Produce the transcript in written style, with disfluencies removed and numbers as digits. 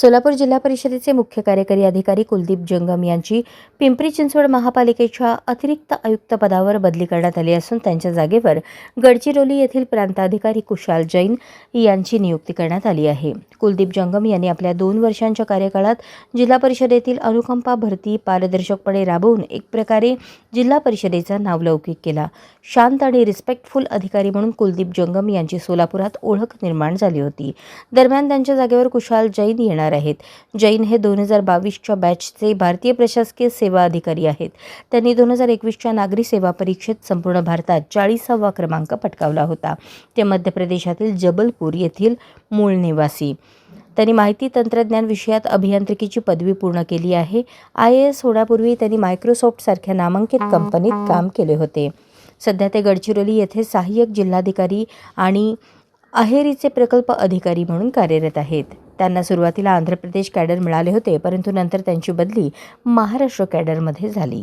सोलापूर जिल्हा परिषदेचे मुख्य कार्यकारी अधिकारी कुलदीप जंगम यांची पिंपरी चिंचवड महापालिकेच्या अतिरिक्त आयुक्त पदावर बदली करण्यात आली असून त्यांच्या जागेवर गडचिरोली येथील प्रांताधिकारी कुशाल जैन यांची नियुक्ती करण्यात आली आहे। कुलदीप जंगम यांनी आपल्या 2 वर्षांच्या कार्यकाळात जिल्हा परिषदेतील अनुकंपा भरती पारदर्शकपणे राबवून एक प्रकारे जिल्हा परिषदेचा नावलौकिक केला। शांत आणि रिस्पेक्टफुल अधिकारी म्हणून कुलदीप जंगम यांची सोलापुरात ओळख निर्माण झाली होती। दरम्यान त्यांच्या जागेवर कुशाल जैन येणार आहेत। जैन हे 2022च्या बॅचचे भारतीय प्रशासकीय सेवा अधिकारी आहेत। त्यांनी 2021च्या नागरी सेवा परीक्षेत संपूर्ण भारतात 40वा क्रमांक पटकावला होता। ते मध्य प्रदेशातील जबलपूर येथील मूळ निवासी। त्यांनी माहिती तंत्रज्ञान विषयात अभियांत्रिकीची पदवी पूर्ण केली आहे। IAS होण्यापूर्वी त्यांनी मायक्रोसॉफ्ट सारख्या नामांकित कंपनीत काम केले होते। सध्या ते गडचिरोली येथे सहाय्यक जिल्हाधिकारी आणि अहेरीचे प्रकल्प अधिकारी म्हणून कार्यरत आहेत। त्यांना सुरुवातीला आंध्र प्रदेश कॅडर मिळाले होते, परंतु नंतर त्यांची बदली महाराष्ट्र कॅडरमध्ये झाली।